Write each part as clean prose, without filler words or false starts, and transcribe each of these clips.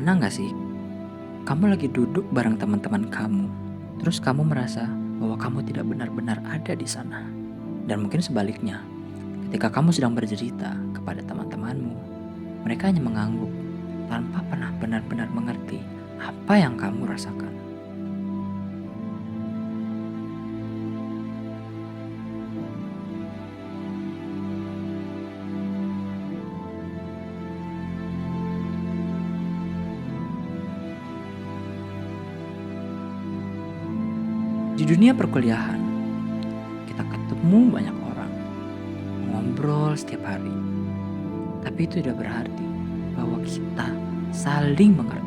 Pernah nggak sih, kamu lagi duduk bareng teman-teman kamu, terus kamu merasa bahwa kamu tidak benar-benar ada di sana. Dan mungkin sebaliknya, ketika kamu sedang bercerita kepada teman-temanmu, mereka hanya mengangguk tanpa pernah benar-benar mengerti apa yang kamu rasakan. Di dunia perkuliahan, kita ketemu banyak orang, ngobrol setiap hari. Tapi itu tidak berarti bahwa kita saling mengerti.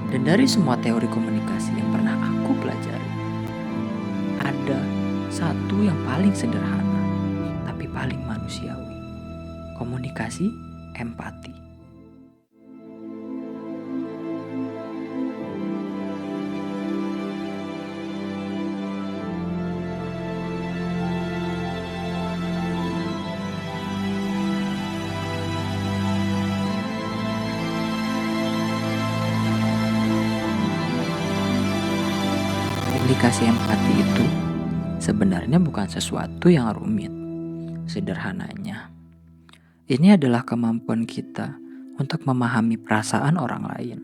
Dan dari semua teori komunikasi yang pernah aku pelajari, ada satu yang paling sederhana, tapi paling manusiawi. Komunikasi empati. Komunikasi empati itu sebenarnya bukan sesuatu yang rumit. Sederhananya, ini adalah kemampuan kita untuk memahami perasaan orang lain,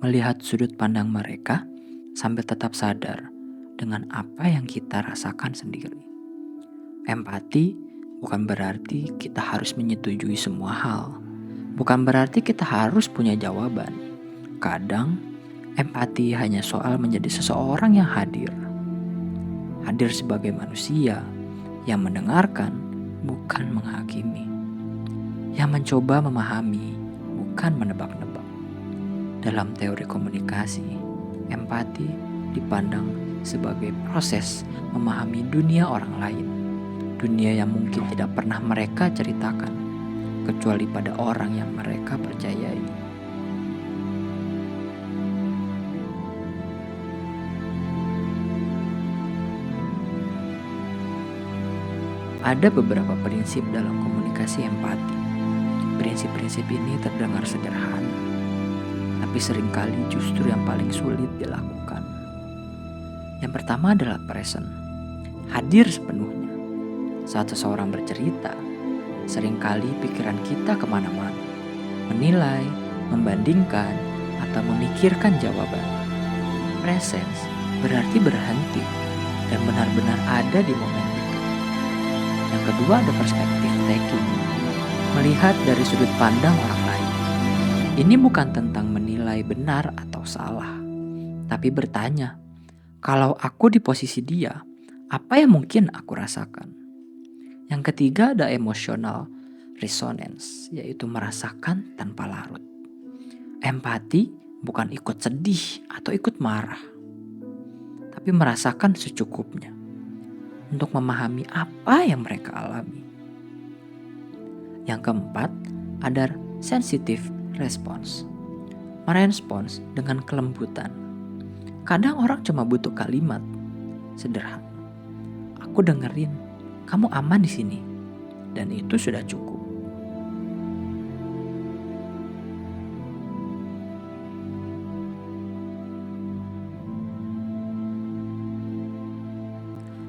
melihat sudut pandang mereka, sambil tetap sadar dengan apa yang kita rasakan sendiri. Empati bukan berarti kita harus menyetujui semua hal. Bukan berarti kita harus punya jawaban. Kadang, empati hanya soal menjadi seseorang yang hadir. Hadir sebagai manusia yang mendengarkan, bukan menghakimi. Yang mencoba memahami, bukan menebak-nebak. Dalam teori komunikasi, empati dipandang sebagai proses memahami dunia orang lain. Dunia yang mungkin tidak pernah mereka ceritakan, kecuali pada orang yang mereka percayai. Ada beberapa prinsip dalam komunikasi empati. Prinsip-prinsip ini terdengar sederhana, tapi seringkali justru yang paling sulit dilakukan. Yang pertama adalah present, hadir sepenuhnya. Saat seseorang bercerita, seringkali pikiran kita kemana-mana, menilai, membandingkan, atau memikirkan jawaban. Presence berarti berhenti dan benar-benar ada di momen itu. Yang kedua ada perspektif taking, melihat dari sudut pandang orang lain. Ini bukan tentang menilai benar atau salah, tapi bertanya, kalau aku di posisi dia, apa yang mungkin aku rasakan? Yang ketiga ada emotional resonance, yaitu merasakan tanpa larut. Empati bukan ikut sedih atau ikut marah, tapi merasakan secukupnya untuk memahami apa yang mereka alami. Yang keempat, ada sensitive response. Merespons dengan kelembutan. Kadang orang cuma butuh kalimat sederhana. Aku dengerin, kamu aman di sini. Dan itu sudah cukup.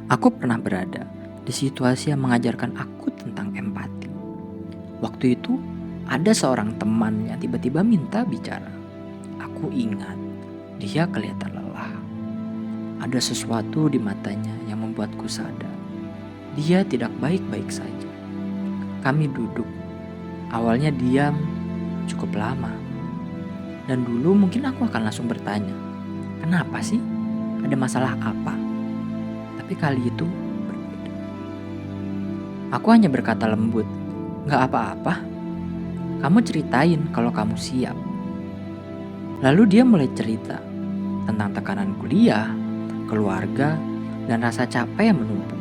Aku pernah berada di situasi yang mengajarkan aku tentang empati. Waktu itu, ada seorang teman yang tiba-tiba minta bicara. Aku ingat, dia kelihatan lelah. Ada sesuatu di matanya yang membuatku sadar. Dia tidak baik-baik saja. Kami duduk. Awalnya diam cukup lama. Dan dulu mungkin aku akan langsung bertanya, kenapa sih? Ada masalah apa? Tapi kali itu berbeda. Aku hanya berkata lembut, gak apa-apa. Kamu ceritain kalau kamu siap. Lalu dia mulai cerita tentang tekanan kuliah, keluarga, dan rasa capek yang menumpuk.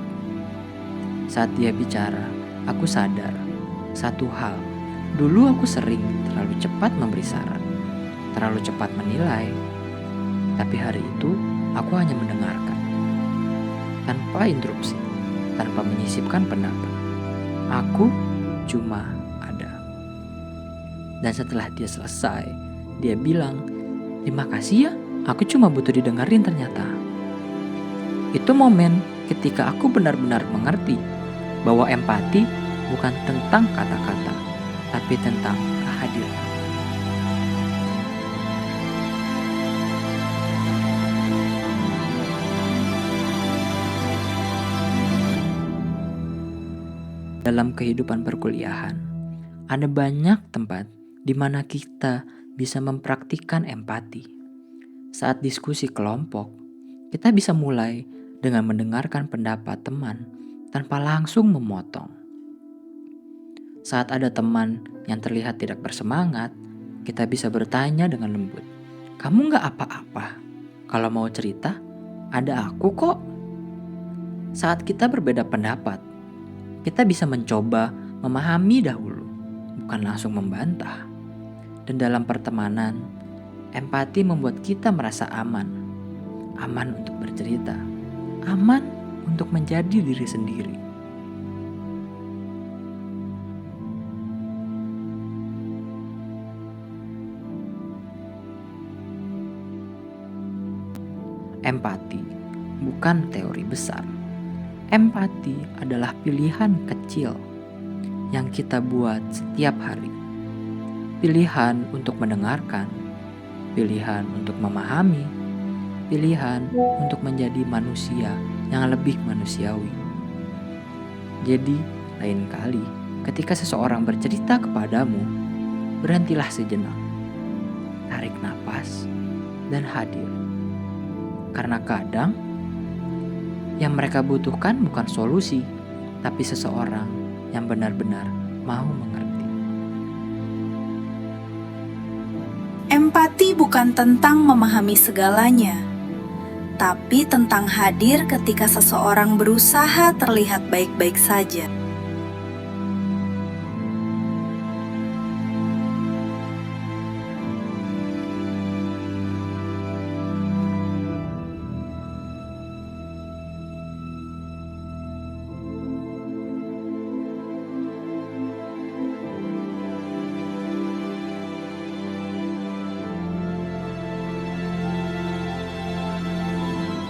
Saat dia bicara, aku sadar satu hal, Dulu aku sering terlalu cepat memberi saran, terlalu cepat menilai. Tapi hari itu aku hanya mendengarkan, tanpa interupsi, tanpa menyisipkan pendapat. Aku cuma ada. Dan setelah dia selesai, dia bilang, "Terima kasih ya, aku cuma butuh didengarin ternyata." Itu momen ketika aku benar-benar mengerti bahwa empati bukan tentang kata-kata, tapi tentang kehadiran. Dalam kehidupan perkuliahan, ada banyak tempat di mana kita bisa mempraktikkan empati. Saat diskusi kelompok, kita bisa mulai dengan mendengarkan pendapat teman tanpa langsung memotong. Saat ada teman yang terlihat tidak bersemangat, kita bisa bertanya dengan lembut, "Kamu gak apa-apa? Kalau mau cerita, ada aku kok." Saat kita berbeda pendapat, kita bisa mencoba memahami dahulu, bukan langsung membantah. Dan dalam pertemanan, empati membuat kita merasa aman. Aman untuk bercerita, aman untuk menjadi diri sendiri. Empati bukan teori besar. Empati adalah pilihan kecil yang kita buat setiap hari. Pilihan untuk mendengarkan, pilihan untuk memahami, pilihan untuk menjadi manusia yang lebih manusiawi. Jadi, lain kali ketika seseorang bercerita kepadamu, berhentilah sejenak, tarik napas, dan hadir. Karena kadang yang mereka butuhkan bukan solusi, tapi seseorang yang benar-benar mau mengerti. Empati bukan tentang memahami segalanya, tapi tentang hadir ketika seseorang berusaha terlihat baik-baik saja.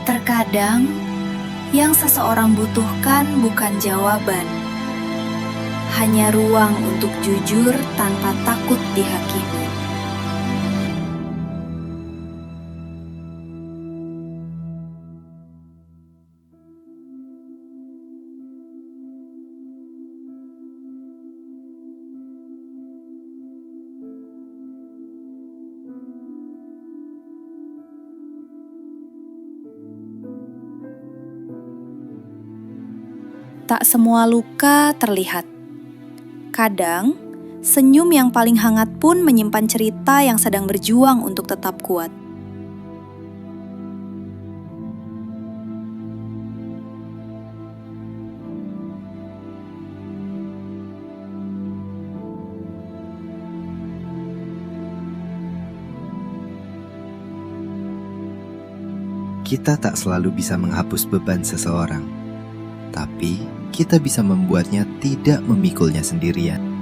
Terkadang, yang seseorang butuhkan bukan jawaban, hanya ruang untuk jujur tanpa takut dihakimi. Tak semua luka terlihat. Kadang, senyum yang paling hangat pun menyimpan cerita yang sedang berjuang untuk tetap kuat. Kita tak selalu bisa menghapus beban seseorang, tapi kita bisa membuatnya tidak memikulnya sendirian.